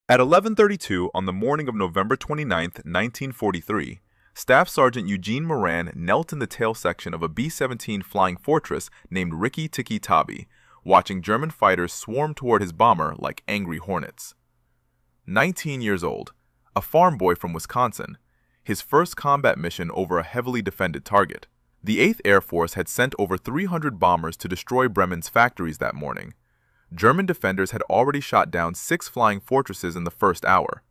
At 11:32 on the morning of November 29, 1943, Staff Sergeant Eugene Moran knelt in the tail section of a B-17 flying fortress named Rikki Tikki Tavi, watching German fighters swarm toward his bomber like angry hornets. 19 years old, a farm boy from Wisconsin, his first combat mission over a heavily defended target. The 8th Air Force had sent over 300 bombers to destroy Bremen's factories that morning. German defenders had already shot down 6 flying fortresses in the first hour.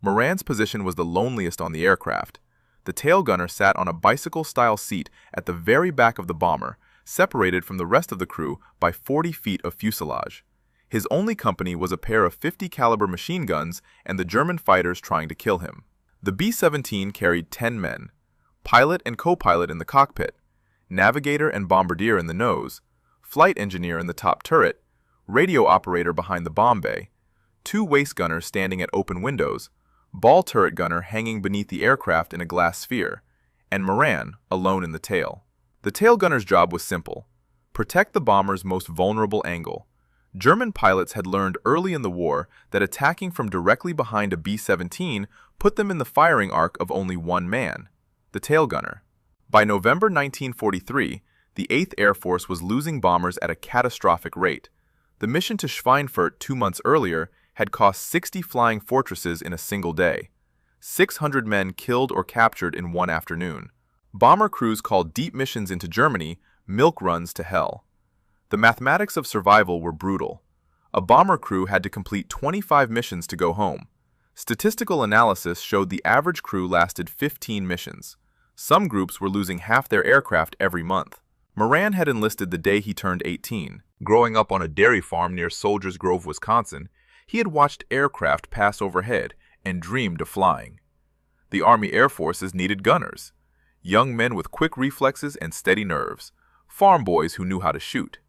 Moran's position was the loneliest on the aircraft. The tail gunner sat on a bicycle-style seat at the very back of the bomber, separated from the rest of the crew by 40 feet of fuselage. His only company was a pair of 50 caliber machine guns and the German fighters trying to kill him. The B-17 carried 10 men, pilot and co-pilot in the cockpit, navigator and bombardier in the nose, flight engineer in the top turret, radio operator behind the bomb bay, 2 waist gunners standing at open windows, ball turret gunner hanging beneath the aircraft in a glass sphere, and Moran alone in the tail. The tail gunner's job was simple: protect the bomber's most vulnerable angle. German pilots had learned early in the war that attacking from directly behind a B-17 put them in the firing arc of only one man, the tail gunner. By November 1943, the 8th Air Force was losing bombers at a catastrophic rate. The mission to Schweinfurt 2 months earlier had cost 60 flying fortresses in a single day. 600 men killed or captured in one afternoon. Bomber crews called deep missions into Germany milk runs to hell. The mathematics of survival were brutal. A bomber crew had to complete 25 missions to go home. Statistical analysis showed the average crew lasted 15 missions. Some groups were losing half their aircraft every month. Moran had enlisted the day he turned 18. Growing up on a dairy farm near Soldiers Grove, Wisconsin, he had watched aircraft pass overhead and dreamed of flying. The Army Air Forces needed gunners, young men with quick reflexes and steady nerves, farm boys who knew how to shoot.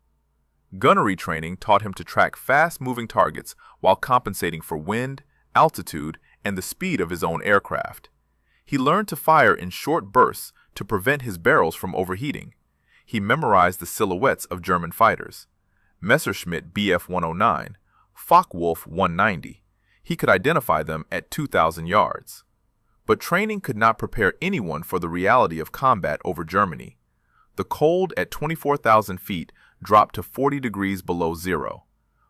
Gunnery training taught him to track fast-moving targets while compensating for wind, altitude, and the speed of his own aircraft. He learned to fire in short bursts to prevent his barrels from overheating. He memorized the silhouettes of German fighters: Messerschmitt Bf-109, Focke-Wulf 190. He could identify them at 2,000 yards. But training could not prepare anyone for the reality of combat over Germany. The cold at 24,000 feet dropped to 40 degrees below zero.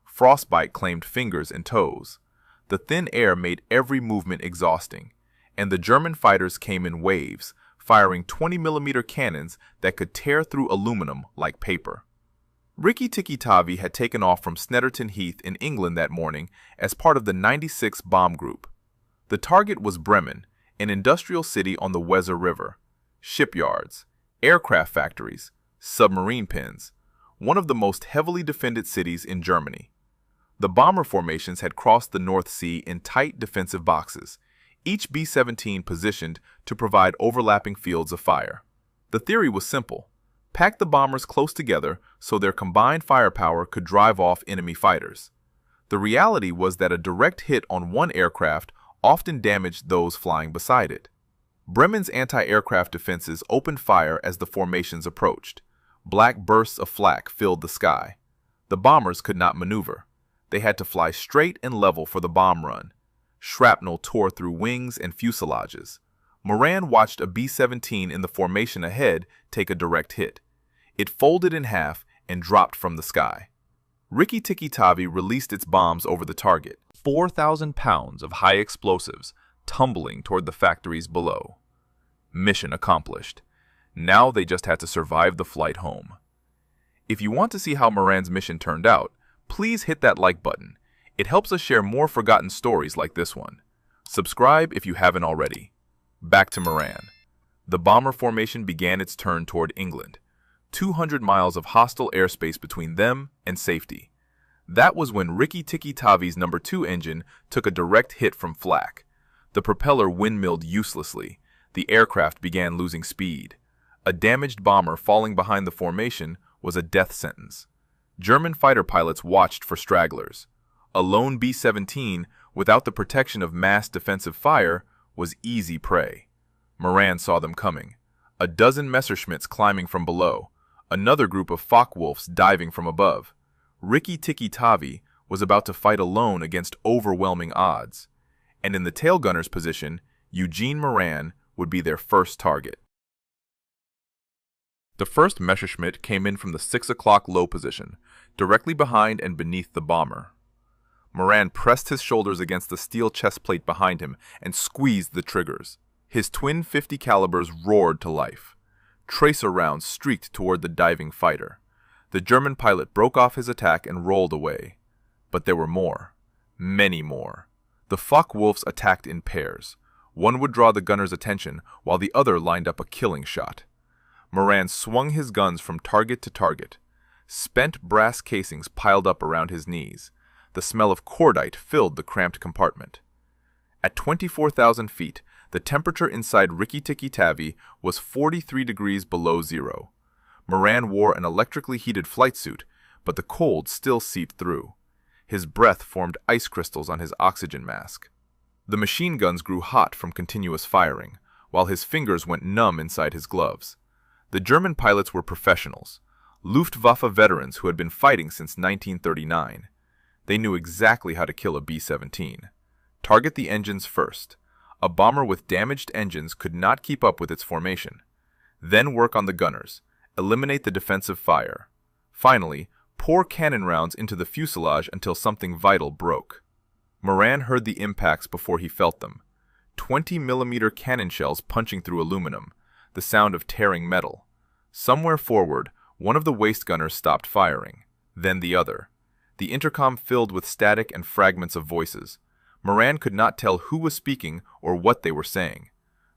Frostbite claimed fingers and toes. The thin air made every movement exhausting, and the German fighters came in waves, firing 20mm cannons that could tear through aluminum like paper. Rikki Tikki Tavi had taken off from Snetterton Heath in England that morning as part of the 96 Bomb Group. The target was Bremen, an industrial city on the Weser River. Shipyards, aircraft factories, submarine pens, one of the most heavily defended cities in Germany. The bomber formations had crossed the North Sea in tight defensive boxes, each B-17 positioned to provide overlapping fields of fire. The theory was simple: pack the bombers close together so their combined firepower could drive off enemy fighters. The reality was that a direct hit on one aircraft often damaged those flying beside it. Bremen's anti-aircraft defenses opened fire as the formations approached. Black bursts of flak filled the sky. The bombers could not maneuver. They had to fly straight and level for the bomb run. Shrapnel tore through wings and fuselages. Moran watched a B-17 in the formation ahead take a direct hit. It folded in half and dropped from the sky. Rikki Tikki Tavi released its bombs over the target, 4,000 pounds of high explosives tumbling toward the factories below. Mission accomplished. Now they just had to survive the flight home. If you want to see how Moran's mission turned out, please hit that like button. It helps us share more forgotten stories like this one. Subscribe if you haven't already. Back to Moran. The bomber formation began its turn toward England. 200 miles of hostile airspace between them and safety. That was when Rikki Tikki Tavi's No. 2 engine took a direct hit from flak. The propeller windmilled uselessly. The aircraft began losing speed. A damaged bomber falling behind the formation was a death sentence. German fighter pilots watched for stragglers. A lone B-17, without the protection of mass defensive fire, was easy prey. Moran saw them coming. A dozen Messerschmitts climbing from below. Another group of Focke-Wulfs diving from above. Rikki Tikki Tavi, was about to fight alone against overwhelming odds, and in the tail gunner's position, Eugene Moran would be their first target. The first Messerschmitt came in from the 6 o'clock low position, directly behind and beneath the bomber. Moran pressed his shoulders against the steel chest plate behind him and squeezed the triggers. His twin .50 calibers roared to life. Tracer rounds streaked toward the diving fighter. The German pilot broke off his attack and rolled away. But there were more. Many more. The Focke-Wulfs attacked in pairs. One would draw the gunner's attention, while the other lined up a killing shot. Moran swung his guns from target to target. Spent brass casings piled up around his knees. The smell of cordite filled the cramped compartment. At 24,000 feet, the temperature inside Rikki Tikki Tavi was 43 degrees below zero. Moran wore an electrically heated flight suit, but the cold still seeped through. His breath formed ice crystals on his oxygen mask. The machine guns grew hot from continuous firing, while his fingers went numb inside his gloves. The German pilots were professionals, Luftwaffe veterans who had been fighting since 1939. They knew exactly how to kill a B-17. Target the engines first. A bomber with damaged engines could not keep up with its formation. Then work on the gunners. Eliminate the defensive fire. Finally, pour cannon rounds into the fuselage until something vital broke. Moran heard the impacts before he felt them. 20mm cannon shells punching through aluminum, the sound of tearing metal. Somewhere forward, one of the waist gunners stopped firing, then the other. The intercom filled with static and fragments of voices. Moran could not tell who was speaking or what they were saying.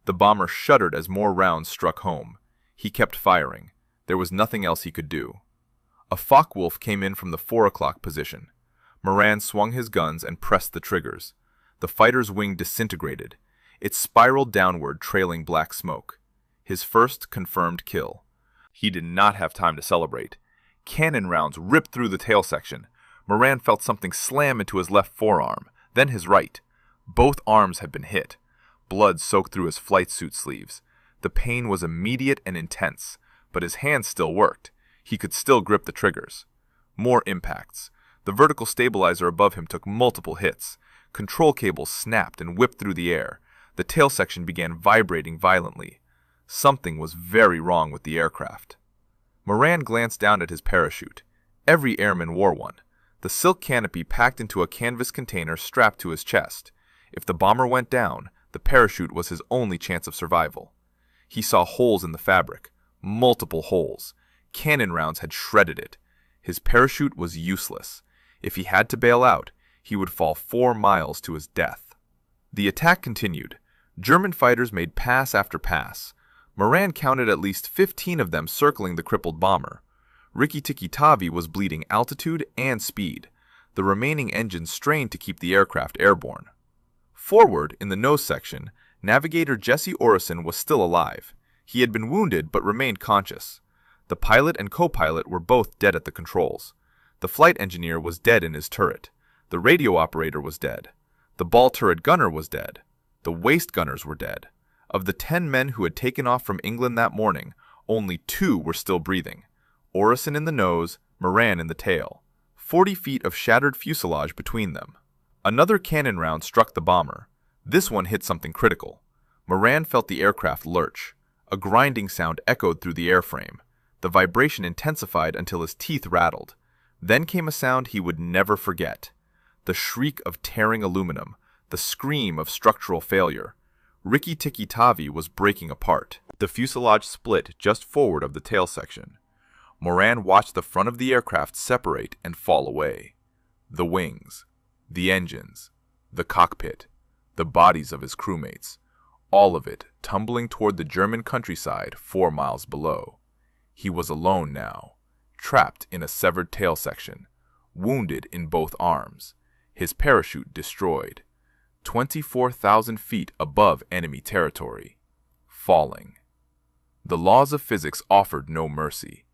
The bomber shuddered as more rounds struck home. He kept firing. There was nothing else he could do. A Focke-Wulf came in from the 4 o'clock position. Moran swung his guns and pressed the triggers. The fighter's wing disintegrated. It spiraled downward, trailing black smoke. His first confirmed kill. He did not have time to celebrate. Cannon rounds ripped through the tail section. Moran felt something slam into his left forearm, then his right. Both arms had been hit. Blood soaked through his flight suit sleeves. The pain was immediate and intense, but his hands still worked. He could still grip the triggers. More impacts. The vertical stabilizer above him took multiple hits. Control cables snapped and whipped through the air. The tail section began vibrating violently. Something was very wrong with the aircraft. Moran glanced down at his parachute. Every airman wore one. The silk canopy packed into a canvas container strapped to his chest. If the bomber went down, the parachute was his only chance of survival. He saw holes in the fabric. Multiple holes. Cannon rounds had shredded it. His parachute was useless. If he had to bail out, he would fall 4 miles to his death. The attack continued. German fighters made pass after pass. Moran counted at least 15 of them circling the crippled bomber. Rikki Tikki Tavi was bleeding altitude and speed. The remaining engines strained to keep the aircraft airborne. Forward, in the nose section, navigator Jesse Orison was still alive. He had been wounded but remained conscious. The pilot and co-pilot were both dead at the controls. The flight engineer was dead in his turret. The radio operator was dead. The ball turret gunner was dead. The waist gunners were dead. Of the 10 men who had taken off from England that morning, only 2 were still breathing. Orison in the nose, Moran in the tail. 40 feet of shattered fuselage between them. Another cannon round struck the bomber. This one hit something critical. Moran felt the aircraft lurch. A grinding sound echoed through the airframe. The vibration intensified until his teeth rattled. Then came a sound he would never forget. The shriek of tearing aluminum. The scream of structural failure. Rikki Tikki Tavi was breaking apart. The fuselage split just forward of the tail section. Moran watched the front of the aircraft separate and fall away. The wings, the engines, the cockpit, the bodies of his crewmates, all of it tumbling toward the German countryside 4 miles below. He was alone now, trapped in a severed tail section, wounded in both arms, his parachute destroyed, 24,000 feet above enemy territory, falling. The laws of physics offered no mercy.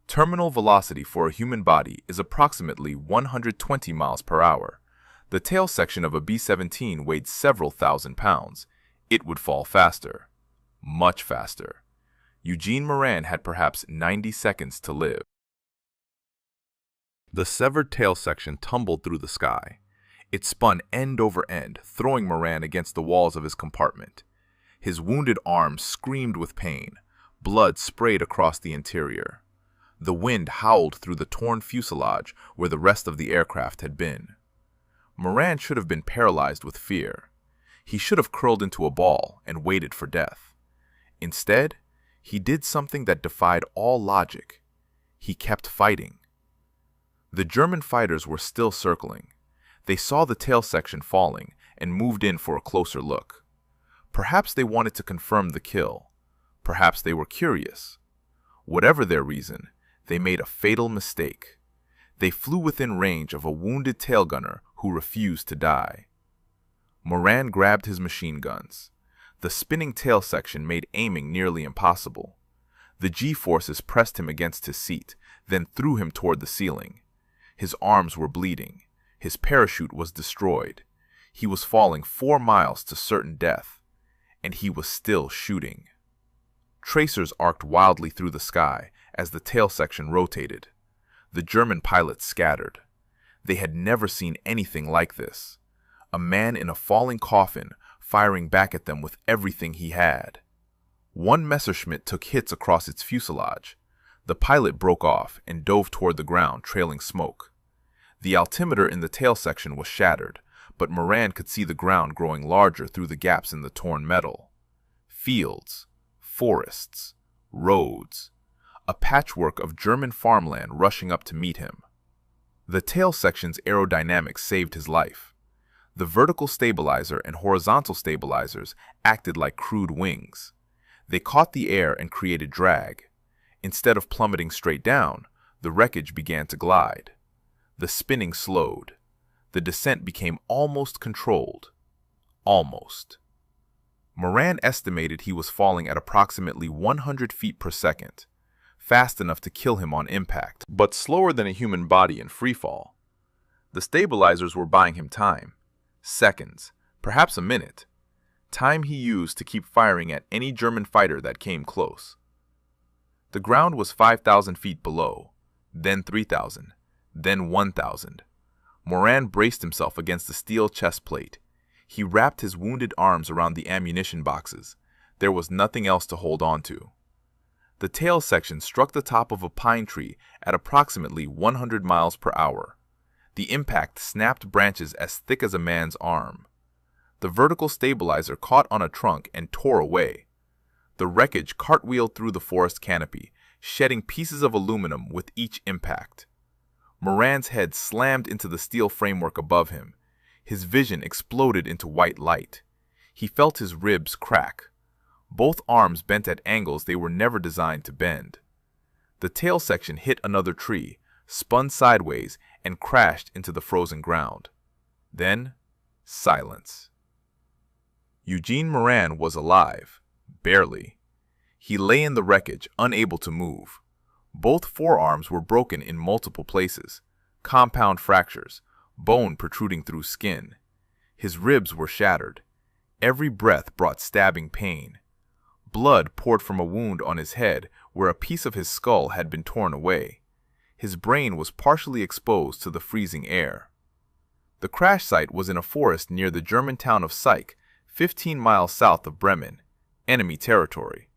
Terminal velocity for a human body is approximately 120 miles per hour. The tail section of a B-17 weighed several thousand pounds. It would fall faster, much faster. Eugene Moran had perhaps 90 seconds to live. The severed tail section tumbled through the sky. It spun end over end, throwing Moran against the walls of his compartment. His wounded arm screamed with pain. Blood sprayed across the interior. The wind howled through the torn fuselage where the rest of the aircraft had been. Moran should have been paralyzed with fear. He should have curled into a ball and waited for death. Instead, he did something that defied all logic. He kept fighting. The German fighters were still circling. They saw the tail section falling and moved in for a closer look. Perhaps they wanted to confirm the kill. Perhaps they were curious. Whatever their reason, they made a fatal mistake. They flew within range of a wounded tail gunner who refused to die. Moran grabbed his machine guns. The spinning tail section made aiming nearly impossible. The G-forces pressed him against his seat, then threw him toward the ceiling. His arms were bleeding. His parachute was destroyed. He was falling 4 miles to certain death, and he was still shooting. Tracers arced wildly through the sky as the tail section rotated. The German pilots scattered. They had never seen anything like this. A man in a falling coffin firing back at them with everything he had. One Messerschmitt took hits across its fuselage. The pilot broke off and dove toward the ground, trailing smoke. The altimeter in the tail section was shattered, but Moran could see the ground growing larger through the gaps in the torn metal. Fields, forests, roads, a patchwork of German farmland rushing up to meet him. The tail section's aerodynamics saved his life. The vertical stabilizer and horizontal stabilizers acted like crude wings. They caught the air and created drag. Instead of plummeting straight down, the wreckage began to glide. The spinning slowed. The descent became almost controlled. Almost. Moran estimated he was falling at approximately 100 feet per second, fast enough to kill him on impact, but slower than a human body in freefall. The stabilizers were buying him time. Seconds, perhaps a minute. Time he used to keep firing at any German fighter that came close. The ground was 5,000 feet below, then 3,000, then 1,000. Moran braced himself against the steel chest plate. He wrapped his wounded arms around the ammunition boxes. There was nothing else to hold on to. The tail section struck the top of a pine tree at approximately 100 miles per hour. The impact snapped branches as thick as a man's arm. The vertical stabilizer caught on a trunk and tore away. The wreckage cartwheeled through the forest canopy, shedding pieces of aluminum with each impact. Moran's head slammed into the steel framework above him. His vision exploded into white light. He felt his ribs crack. Both arms bent at angles they were never designed to bend. The tail section hit another tree, spun sideways, and crashed into the frozen ground. Then, silence. Eugene Moran was alive, barely. He lay in the wreckage, unable to move. Both forearms were broken in multiple places, compound fractures, bone protruding through skin. His ribs were shattered. Every breath brought stabbing pain. Blood poured from a wound on his head where a piece of his skull had been torn away. His brain was partially exposed to the freezing air. The crash site was in a forest near the German town of Syke, 15 miles south of Bremen, enemy territory.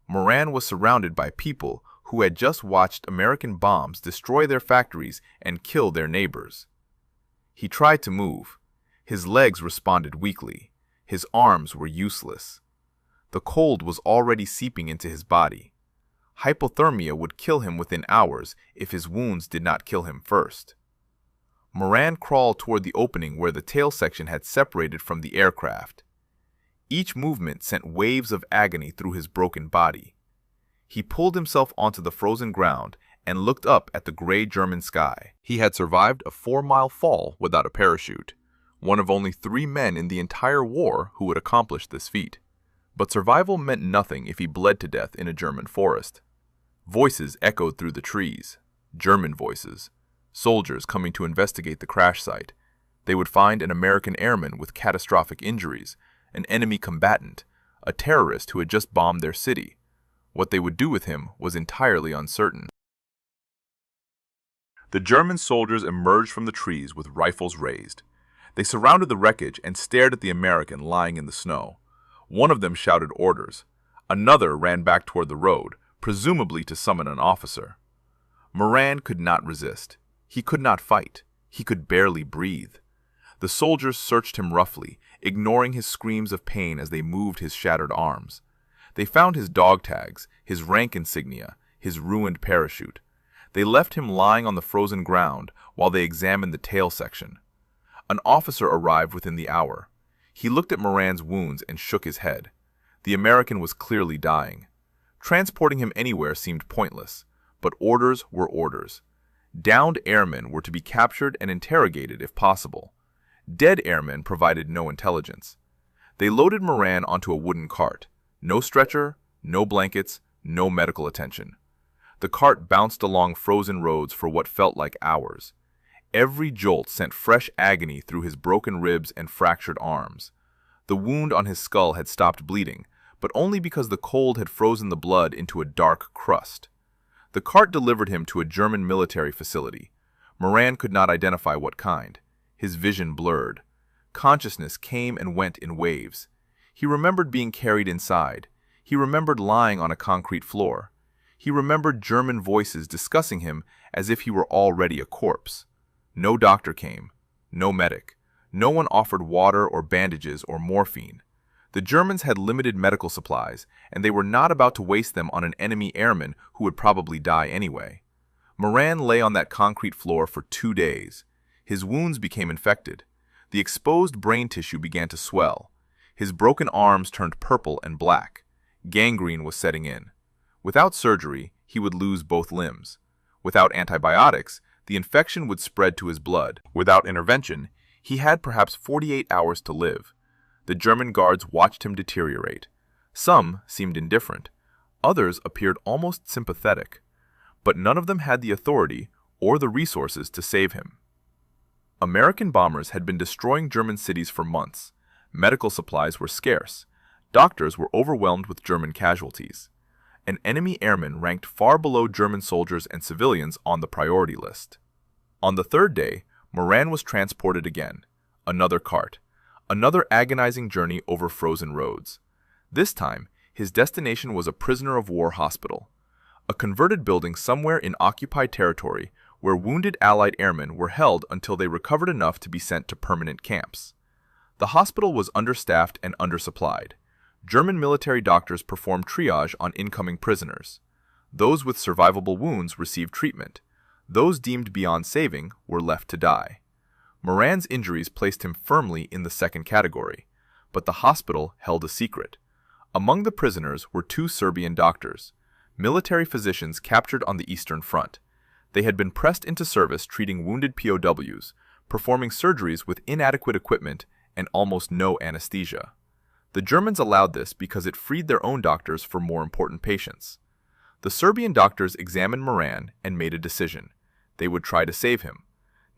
Moran was surrounded by people who had just watched American bombs destroy their factories and kill their neighbors. He tried to move. His legs responded weakly. His arms were useless. The cold was already seeping into his body. Hypothermia would kill him within hours if his wounds did not kill him first. Moran crawled toward the opening where the tail section had separated from the aircraft. Each movement sent waves of agony through his broken body. He pulled himself onto the frozen ground and looked up at the gray German sky. He had survived a 4-mile fall without a parachute, one of only 3 men in the entire war who would accomplish this feat. But survival meant nothing if he bled to death in a German forest. Voices echoed through the trees, German voices, soldiers coming to investigate the crash site. They would find an American airman with catastrophic injuries, an enemy combatant, a terrorist who had just bombed their city. What they would do with him was entirely uncertain. The German soldiers emerged from the trees with rifles raised. They surrounded the wreckage and stared at the American lying in the snow. One of them shouted orders. Another ran back toward the road, presumably to summon an officer. Moran could not resist. He could not fight. He could barely breathe. The soldiers searched him roughly, ignoring his screams of pain as they moved his shattered arms. They found his dog tags, his rank insignia, his ruined parachute. They left him lying on the frozen ground while they examined the tail section. An officer arrived within the hour. He looked at Moran's wounds and shook his head. The American was clearly dying. Transporting him anywhere seemed pointless, but orders were orders. Downed airmen were to be captured and interrogated if possible. Dead airmen provided no intelligence. They loaded Moran onto a wooden cart. No stretcher, no blankets, no medical attention. The cart bounced along frozen roads for what felt like hours. Every jolt sent fresh agony through his broken ribs and fractured arms. The wound on his skull had stopped bleeding, but only because the cold had frozen the blood into a dark crust. The cart delivered him to a German military facility. Moran could not identify what kind. His vision blurred. Consciousness came and went in waves. He remembered being carried inside. He remembered lying on a concrete floor. He remembered German voices discussing him as if he were already a corpse. No doctor came. No medic. No one offered water or bandages or morphine. The Germans had limited medical supplies, and they were not about to waste them on an enemy airman who would probably die anyway. Moran lay on that concrete floor for 2 days. His wounds became infected. The exposed brain tissue began to swell. His broken arms turned purple and black. Gangrene was setting in. Without surgery, he would lose both limbs. Without antibiotics, the infection would spread to his blood. Without intervention, he had perhaps 48 hours to live. The German guards watched him deteriorate. Some seemed indifferent. Others appeared almost sympathetic. But none of them had the authority or the resources to save him. American bombers had been destroying German cities for months. Medical supplies were scarce. Doctors were overwhelmed with German casualties. An enemy airman ranked far below German soldiers and civilians on the priority list. On the 3rd day, Moran was transported again. Another cart. Another agonizing journey over frozen roads. This time, his destination was a prisoner of war hospital. A converted building somewhere in occupied territory where wounded Allied airmen were held until they recovered enough to be sent to permanent camps. The hospital was understaffed and undersupplied. German military doctors performed triage on incoming prisoners. Those with survivable wounds received treatment. Those deemed beyond saving were left to die. Moran's injuries placed him firmly in the 2nd category, but the hospital held a secret. Among the prisoners were 2 Serbian doctors, military physicians captured on the Eastern Front. They had been pressed into service treating wounded POWs, performing surgeries with inadequate equipment and almost no anesthesia. The Germans allowed this because it freed their own doctors for more important patients. The Serbian doctors examined Moran and made a decision. They would try to save him.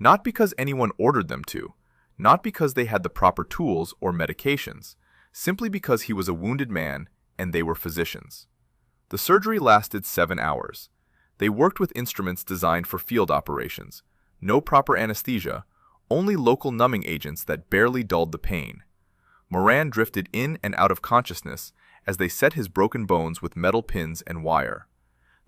Not because anyone ordered them to, not because they had the proper tools or medications, simply because he was a wounded man and they were physicians. The surgery lasted 7 hours. They worked with instruments designed for field operations. No proper anesthesia, only local numbing agents that barely dulled the pain. Moran drifted in and out of consciousness as they set his broken bones with metal pins and wire.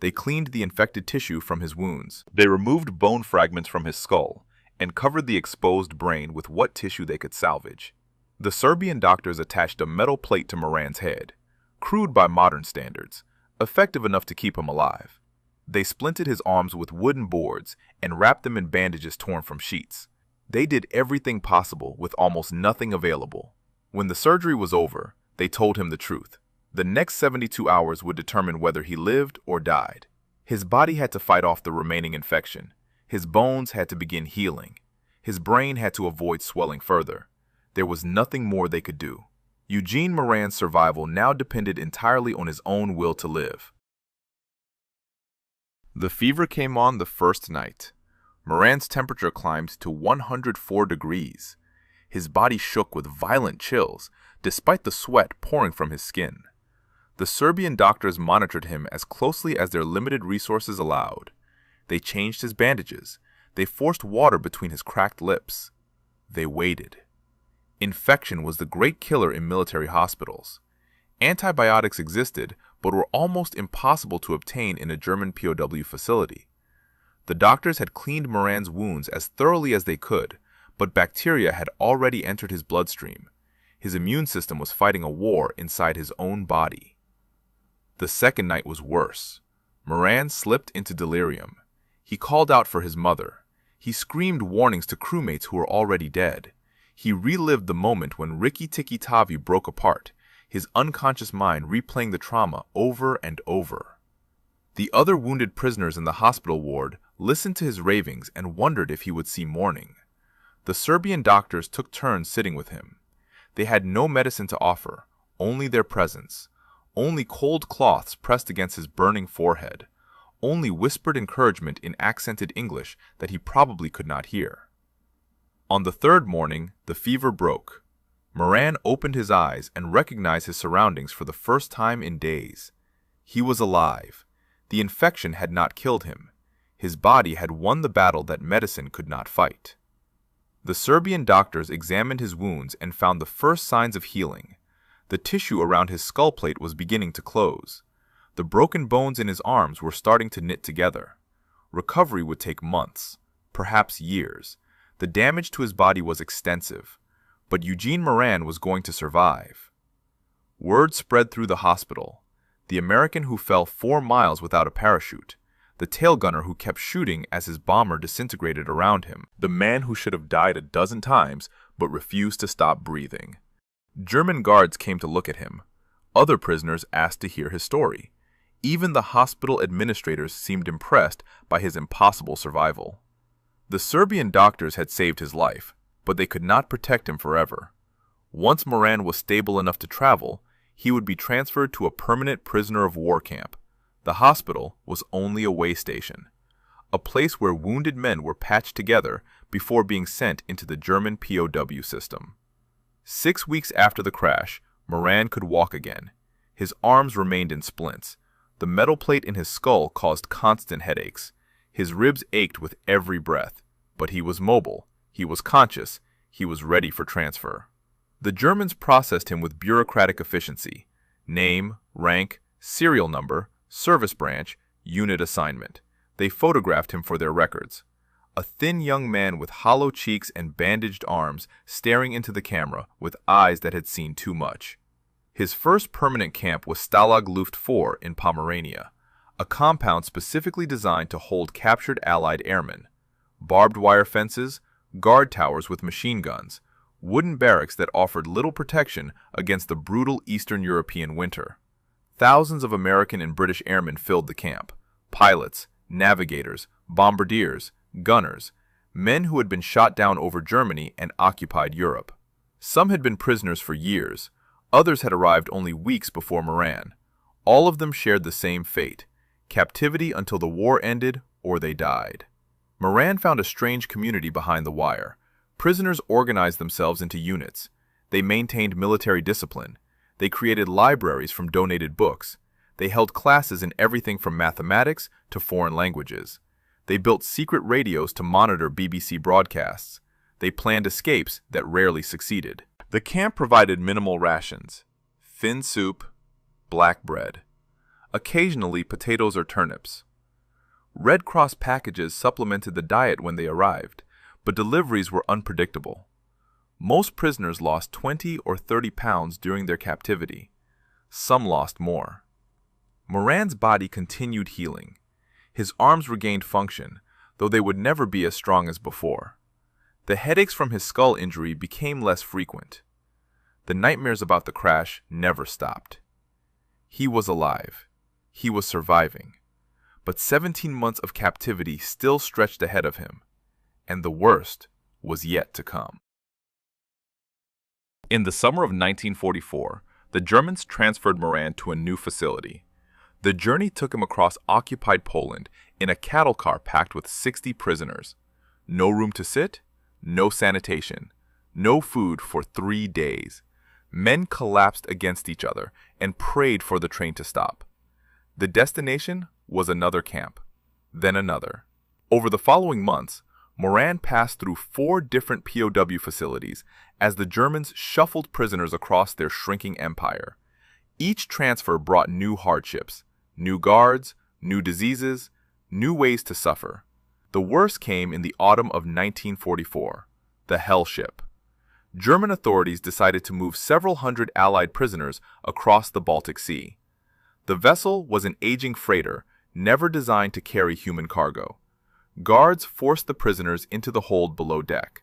They cleaned the infected tissue from his wounds. They removed bone fragments from his skull and covered the exposed brain with what tissue they could salvage. The Serbian doctors attached a metal plate to Moran's head, crude by modern standards, effective enough to keep him alive. They splinted his arms with wooden boards and wrapped them in bandages torn from sheets. They did everything possible with almost nothing available. When the surgery was over, they told him the truth. The next 72 hours would determine whether he lived or died. His body had to fight off the remaining infection. His bones had to begin healing. His brain had to avoid swelling further. There was nothing more they could do. Eugene Moran's survival now depended entirely on his own will to live. The fever came on the first night. Moran's temperature climbed to 104 degrees. His body shook with violent chills, despite the sweat pouring from his skin. The Serbian doctors monitored him as closely as their limited resources allowed. They changed his bandages. They forced water between his cracked lips. They waited. Infection was the great killer in military hospitals. Antibiotics existed, but were almost impossible to obtain in a German POW facility. The doctors had cleaned Moran's wounds as thoroughly as they could, but bacteria had already entered his bloodstream. His immune system was fighting a war inside his own body. The second night was worse. Moran slipped into delirium. He called out for his mother. He screamed warnings to crewmates who were already dead. He relived the moment when Rikki Tikki Tavi broke apart, his unconscious mind replaying the trauma over and over. The other wounded prisoners in the hospital ward listened to his ravings and wondered if he would see morning. The Serbian doctors took turns sitting with him. They had no medicine to offer, only their presence, only cold cloths pressed against his burning forehead, only whispered encouragement in accented English that he probably could not hear. On the third morning, the fever broke. Moran opened his eyes and recognized his surroundings for the first time in days. He was alive. The infection had not killed him. His body had won the battle that medicine could not fight. The Serbian doctors examined his wounds and found the first signs of healing. The tissue around his skull plate was beginning to close. The broken bones in his arms were starting to knit together. Recovery would take months, perhaps years. The damage to his body was extensive, but Eugene Moran was going to survive. Word spread through the hospital. The American who fell 4 miles without a parachute, the tail gunner who kept shooting as his bomber disintegrated around him, the man who should have died a dozen times but refused to stop breathing. German guards came to look at him. Other prisoners asked to hear his story. Even the hospital administrators seemed impressed by his impossible survival. The Serbian doctors had saved his life, but they could not protect him forever. Once Moran was stable enough to travel, he would be transferred to a permanent prisoner of war camp. The hospital was only a way station, a place where wounded men were patched together before being sent into the German POW system. 6 weeks after the crash, Moran could walk again. His arms remained in splints. The metal plate in his skull caused constant headaches. His ribs ached with every breath, but he was mobile, he was conscious, he was ready for transfer. The Germans processed him with bureaucratic efficiency: name, rank, serial number, service branch, unit assignment. They photographed him for their records. A thin young man with hollow cheeks and bandaged arms staring into the camera with eyes that had seen too much. His first permanent camp was Stalag Luft 4 in Pomerania, a compound specifically designed to hold captured Allied airmen. Barbed wire fences, guard towers with machine guns, wooden barracks that offered little protection against the brutal Eastern European winter. Thousands of American and British airmen filled the camp: pilots, navigators, bombardiers, gunners, men who had been shot down over Germany and occupied Europe. Some had been prisoners for years. Others had arrived only weeks before Moran. All of them shared the same fate: captivity until the war ended or they died. Moran found a strange community behind the wire. Prisoners organized themselves into units. They maintained military discipline. They created libraries from donated books. They held classes in everything from mathematics to foreign languages. They built secret radios to monitor BBC broadcasts. They planned escapes that rarely succeeded. The camp provided minimal rations: thin soup, black bread, occasionally potatoes or turnips. Red Cross packages supplemented the diet when they arrived, but deliveries were unpredictable. Most prisoners lost 20 or 30 pounds during their captivity. Some lost more. Moran's body continued healing. His arms regained function, though they would never be as strong as before. The headaches from his skull injury became less frequent. The nightmares about the crash never stopped. He was alive. He was surviving. But 17 months of captivity still stretched ahead of him, and the worst was yet to come. In the summer of 1944, the Germans transferred Moran to a new facility. The journey took him across occupied Poland in a cattle car packed with 60 prisoners. No room to sit, no sanitation, no food for 3 days. Men collapsed against each other and prayed for the train to stop. The destination was another camp, then another. Over the following months, Moran passed through 4 different POW facilities as the Germans shuffled prisoners across their shrinking empire. Each transfer brought new hardships, new guards, new diseases, new ways to suffer. The worst came in the autumn of 1944, the Hell Ship. German authorities decided to move several hundred Allied prisoners across the Baltic Sea. The vessel was an aging freighter, never designed to carry human cargo. Guards forced the prisoners into the hold below deck,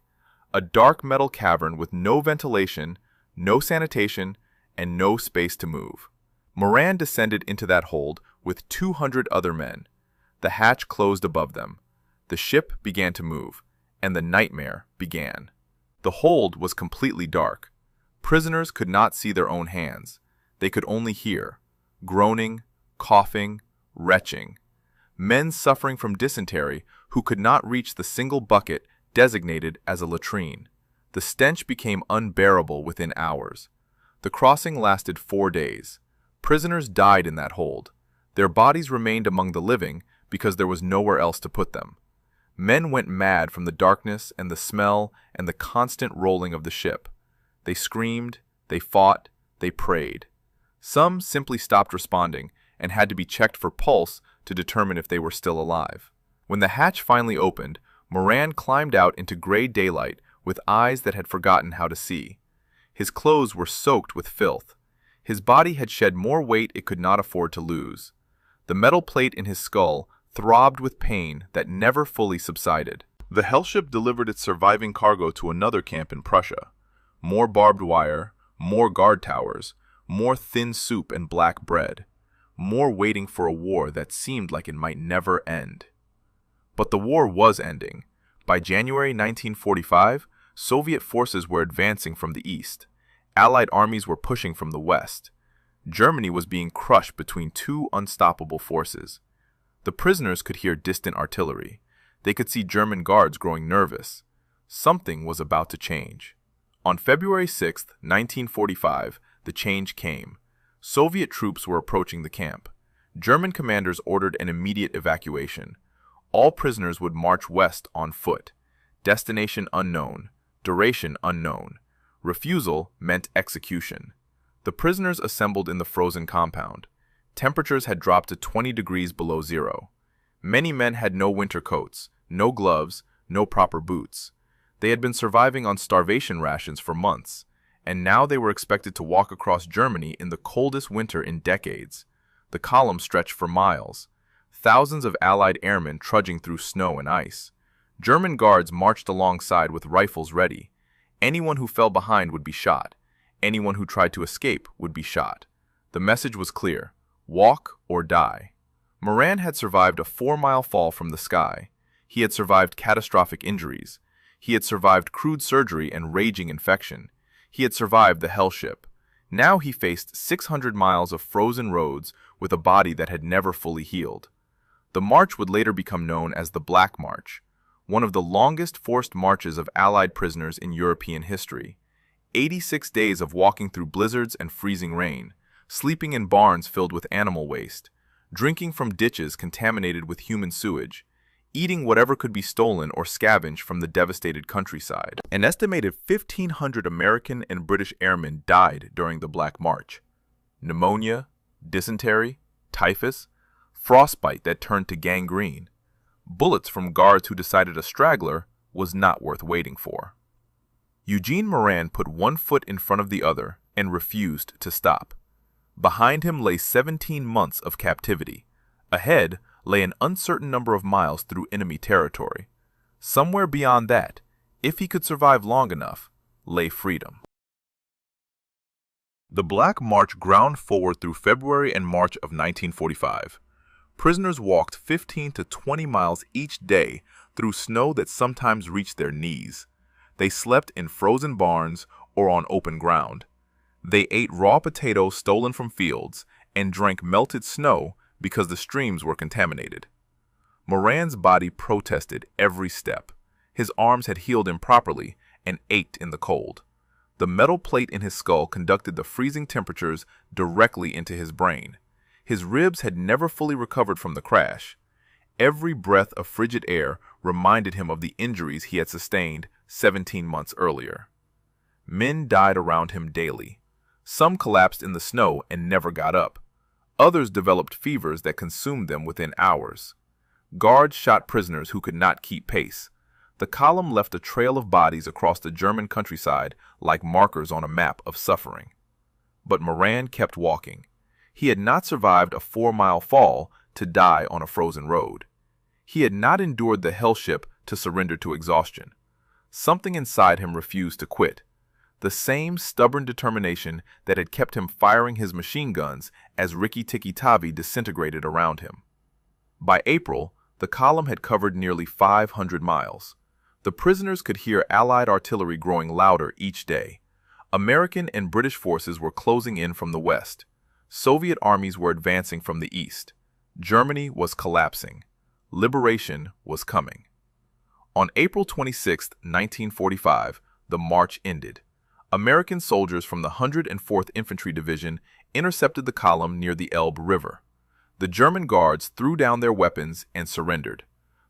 a dark metal cavern with no ventilation, no sanitation, and no space to move. Moran descended into that hold with 200 other men. The hatch closed above them. The ship began to move, and the nightmare began. The hold was completely dark. Prisoners could not see their own hands. They could only hear groaning, coughing, retching. Men suffering from dysentery who could not reach the single bucket designated as a latrine. The stench became unbearable within hours. The crossing lasted 4 days. Prisoners died in that hold. Their bodies remained among the living because there was nowhere else to put them. Men went mad from the darkness and the smell and the constant rolling of the ship. They screamed, they fought, they prayed. Some simply stopped responding and had to be checked for pulse to determine if they were still alive. When the hatch finally opened, Moran climbed out into gray daylight with eyes that had forgotten how to see. His clothes were soaked with filth. His body had shed more weight it could not afford to lose. The metal plate in his skull throbbed with pain that never fully subsided. The Hell Ship delivered its surviving cargo to another camp in Prussia. More barbed wire, more guard towers, more thin soup and black bread, more waiting for a war that seemed like it might never end. But the war was ending. By January 1945, Soviet forces were advancing from the east. Allied armies were pushing from the west. Germany was being crushed between 2 unstoppable forces. The prisoners could hear distant artillery. They could see German guards growing nervous. Something was about to change. On February 6, 1945, the change came. Soviet troops were approaching the camp. German commanders ordered an immediate evacuation. All prisoners would march west on foot. Destination unknown. Duration unknown. Refusal meant execution. The prisoners assembled in the frozen compound. Temperatures had dropped to 20 degrees below zero. Many men had no winter coats, no gloves, no proper boots. They had been surviving on starvation rations for months, and now they were expected to walk across Germany in the coldest winter in decades. The column stretched for miles. Thousands of Allied airmen trudging through snow and ice. German guards marched alongside with rifles ready. Anyone who fell behind would be shot. Anyone who tried to escape would be shot. The message was clear: walk or die. Moran had survived a 4-mile fall from the sky. He had survived catastrophic injuries. He had survived crude surgery and raging infection. He had survived the Hell Ship. Now he faced 600 miles of frozen roads with a body that had never fully healed. The march would later become known as the Black March, one of the longest forced marches of Allied prisoners in European history. 86 days of walking through blizzards and freezing rain, sleeping in barns filled with animal waste, drinking from ditches contaminated with human sewage, eating whatever could be stolen or scavenged from the devastated countryside. An estimated 1,500 American and British airmen died during the Black March. Pneumonia, dysentery, typhus, frostbite that turned to gangrene. Bullets from guards who decided a straggler was not worth waiting for. Eugene Moran put one foot in front of the other and refused to stop. Behind him lay 17 months of captivity. Ahead lay an uncertain number of miles through enemy territory. Somewhere beyond that, if he could survive long enough, lay freedom. The Black March ground forward through February and March of 1945. Prisoners walked 15 to 20 miles each day through snow that sometimes reached their knees. They slept in frozen barns or on open ground. They ate raw potatoes stolen from fields and drank melted snow because the streams were contaminated. Moran's body protested every step. His arms had healed improperly and ached in the cold. The metal plate in his skull conducted the freezing temperatures directly into his brain. His ribs had never fully recovered from the crash. Every breath of frigid air reminded him of the injuries he had sustained 17 months earlier. Men died around him daily. Some collapsed in the snow and never got up. Others developed fevers that consumed them within hours. Guards shot prisoners who could not keep pace. The column left a trail of bodies across the German countryside like markers on a map of suffering. But Moran kept walking. He had not survived a 4-mile fall to die on a frozen road. He had not endured the hellship to surrender to exhaustion. Something inside him refused to quit. The same stubborn determination that had kept him firing his machine guns as Rikki Tikki Tavi disintegrated around him. By April, the column had covered nearly 500 miles. The prisoners could hear Allied artillery growing louder each day. American and British forces were closing in from the west. Soviet armies were advancing from the east. Germany was collapsing. Liberation was coming. On April 26, 1945, the march ended. American soldiers from the 104th Infantry Division intercepted the column near the Elbe River. The German guards threw down their weapons and surrendered.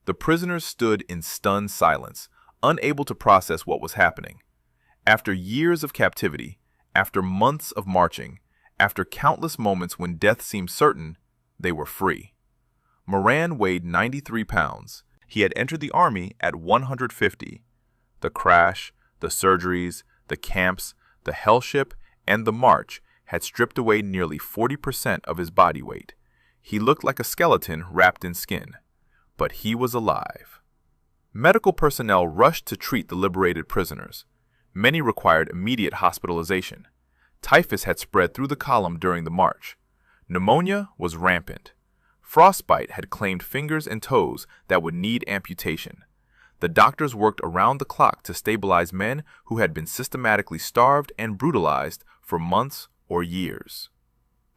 The prisoners stood in stunned silence, unable to process what was happening. After years of captivity, after months of marching, after countless moments when death seemed certain, they were free. Moran weighed 93 pounds. He had entered the army at 150. The crash, the surgeries, the camps, the hellship, and the march had stripped away nearly 40% of his body weight. He looked like a skeleton wrapped in skin. But he was alive. Medical personnel rushed to treat the liberated prisoners. Many required immediate hospitalization. Typhus had spread through the column during the march. Pneumonia was rampant. Frostbite had claimed fingers and toes that would need amputation. The doctors worked around the clock to stabilize men who had been systematically starved and brutalized for months or years.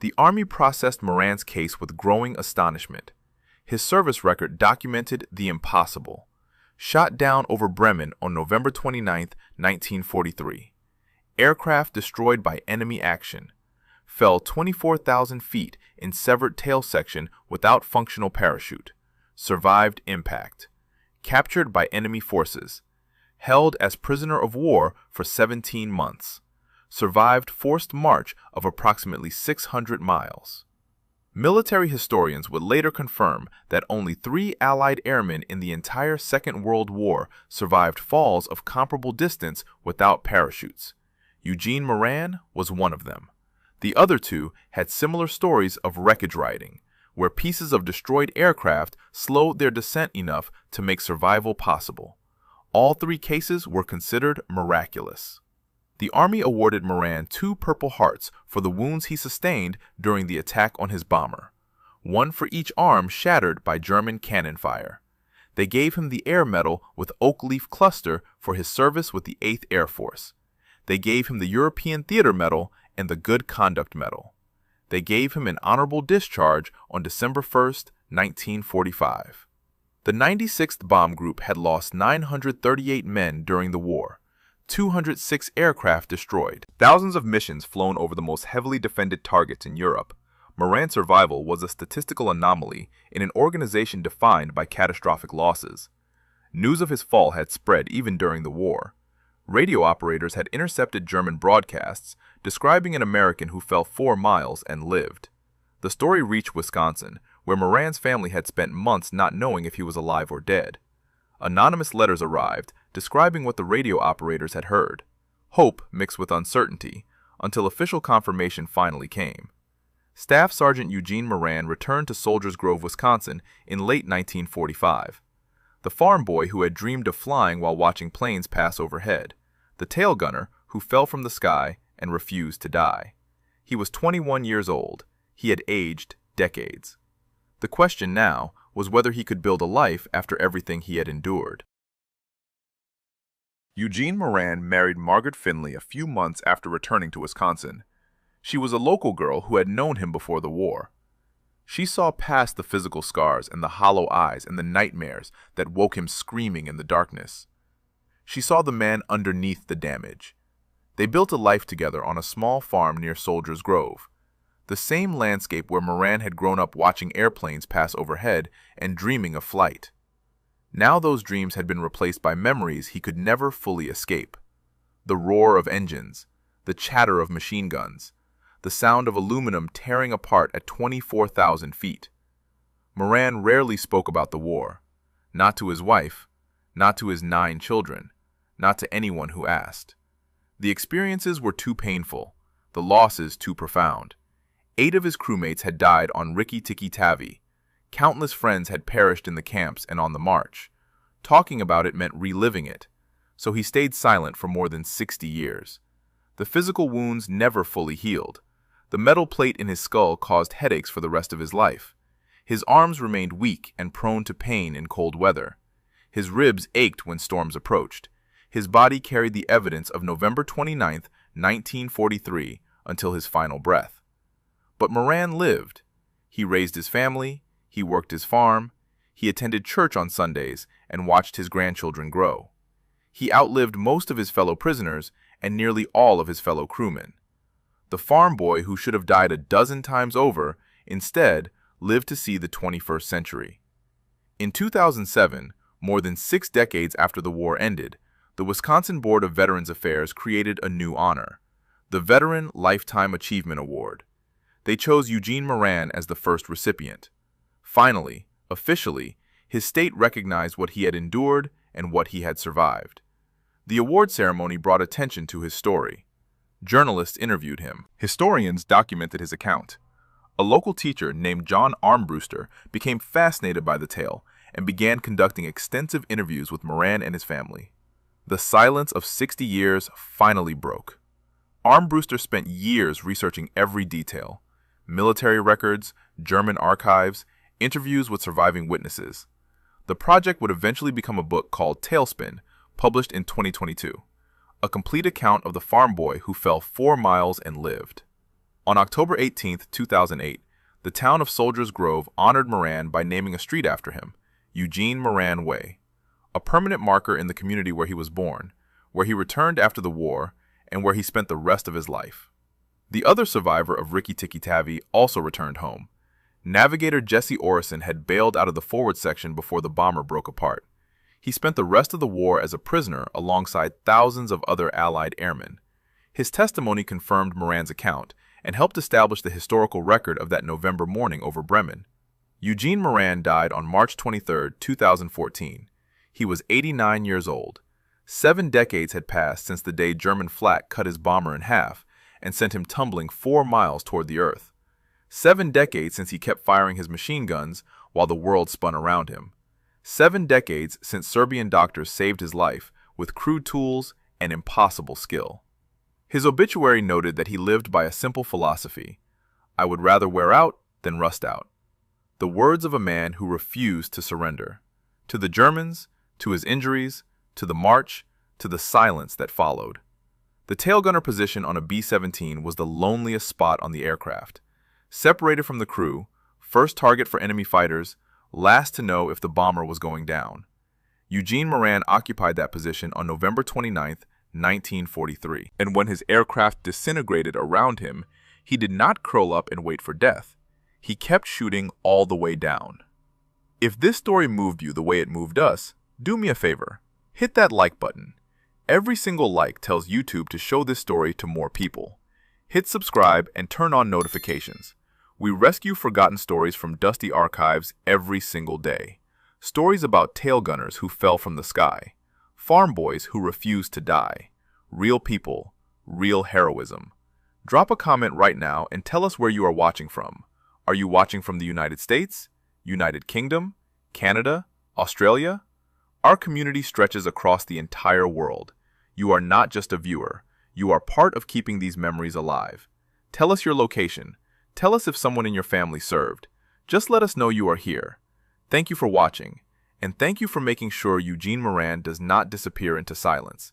The Army processed Moran's case with growing astonishment. His service record documented the impossible. Shot down over Bremen on November 29, 1943. Aircraft destroyed by enemy action. Fell 24,000 feet in severed tail section without functional parachute. Survived impact. Captured by enemy forces. Held as prisoner of war for 17 months. Survived forced march of approximately 600 miles. Military historians would later confirm that only 3 Allied airmen in the entire Second World War survived falls of comparable distance without parachutes. Eugene Moran was one of them. The other 2 had similar stories of wreckage riding, where pieces of destroyed aircraft slowed their descent enough to make survival possible. All 3 cases were considered miraculous. The Army awarded Moran 2 Purple Hearts for the wounds he sustained during the attack on his bomber, 1 for each arm shattered by German cannon fire. They gave him the Air Medal with Oak Leaf Cluster for his service with the 8th Air Force. They gave him the European Theater Medal and the Good Conduct Medal. They gave him an honorable discharge on December 1, 1945. The 96th Bomb Group had lost 938 men during the war. 206 aircraft destroyed. Thousands of missions flown over the most heavily defended targets in Europe. Moran's survival was a statistical anomaly in an organization defined by catastrophic losses. News of his fall had spread even during the war. Radio operators had intercepted German broadcasts describing an American who fell 4 miles and lived. The story reached Wisconsin, where Moran's family had spent months not knowing if he was alive or dead. Anonymous letters arrived describing what the radio operators had heard. Hope mixed with uncertainty, until official confirmation finally came. Staff Sergeant Eugene Moran returned to Soldiers Grove, Wisconsin in late 1945. The farm boy who had dreamed of flying while watching planes pass overhead. The tail gunner who fell from the sky and refused to die. He was 21 years old. He had aged decades. The question now was whether he could build a life after everything he had endured. Eugene Moran married Margaret Finley a few months after returning to Wisconsin. She was a local girl who had known him before the war. She saw past the physical scars and the hollow eyes and the nightmares that woke him screaming in the darkness. She saw the man underneath the damage. They built a life together on a small farm near Soldiers Grove, the same landscape where Moran had grown up watching airplanes pass overhead and dreaming of flight. Now those dreams had been replaced by memories he could never fully escape. The roar of engines, the chatter of machine guns, the sound of aluminum tearing apart at 24,000 feet. Moran rarely spoke about the war, not to his wife, not to his 9 children, not to anyone who asked. The experiences were too painful, the losses too profound. 8 of his crewmates had died on Rikki Tikki Tavi. Countless friends had perished in the camps and on the march. Talking about it meant reliving it, so he stayed silent for more than 60 years. The physical wounds never fully healed. The metal plate in his skull caused headaches for the rest of his life. His arms remained weak and prone to pain in cold weather. His ribs ached when storms approached. His body carried the evidence of November 29, 1943, until his final breath. But Moran lived. He raised his family, he worked his farm, he attended church on Sundays and watched his grandchildren grow. He outlived most of his fellow prisoners and nearly all of his fellow crewmen. The farm boy who should have died a dozen times over, instead, lived to see the 21st century. In 2007, more than 6 decades after the war ended, the Wisconsin Board of Veterans Affairs created a new honor, the Veteran Lifetime Achievement Award. They chose Eugene Moran as the first recipient. Finally, officially, his state recognized what he had endured and what he had survived. The award ceremony brought attention to his story. Journalists interviewed him. Historians documented his account. A local teacher named John Armbruster became fascinated by the tale and began conducting extensive interviews with Moran and his family. The silence of 60 years finally broke. Armbruster spent years researching every detail: military records, German archives, interviews with surviving witnesses. The project would eventually become a book called Tailspin, published in 2022, a complete account of the farm boy who fell 4 miles and lived. On October 18, 2008, the town of Soldiers Grove honored Moran by naming a street after him, Eugene Moran Way, a permanent marker in the community where he was born, where he returned after the war, and where he spent the rest of his life. The other survivor of Rikki Tikki Tavi also returned home. Navigator Jesse Orison had bailed out of the forward section before the bomber broke apart. He spent the rest of the war as a prisoner alongside thousands of other Allied airmen. His testimony confirmed Moran's account and helped establish the historical record of that November morning over Bremen. Eugene Moran died on March 23, 2014. He was 89 years old. 7 decades had passed since the day German flak cut his bomber in half and sent him tumbling 4 miles toward the earth. 7 decades since he kept firing his machine guns while the world spun around him. 7 decades since Serbian doctors saved his life with crude tools and impossible skill. His obituary noted that he lived by a simple philosophy: "I would rather wear out than rust out." The words of a man who refused to surrender. To the Germans, to his injuries, to the march, to the silence that followed. The tail gunner position on a B-17 was the loneliest spot on the aircraft. Separated from the crew, first target for enemy fighters, last to know if the bomber was going down. Eugene Moran occupied that position on November 29, 1943. And when his aircraft disintegrated around him, he did not curl up and wait for death. He kept shooting all the way down. If this story moved you the way it moved us, do me a favor. Hit that like button. Every single like tells YouTube to show this story to more people. Hit subscribe and turn on notifications. We rescue forgotten stories from dusty archives every single day. Stories about tail gunners who fell from the sky. Farm boys who refused to die. Real people, real heroism. Drop a comment right now and tell us where you are watching from. Are you watching from the United States, United Kingdom, Canada, Australia? Our community stretches across the entire world. You are not just a viewer. You are part of keeping these memories alive. Tell us your location. Tell us if someone in your family served. Just let us know you are here. Thank you for watching, and thank you for making sure Eugene Moran does not disappear into silence.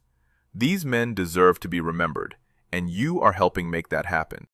These men deserve to be remembered, and you are helping make that happen.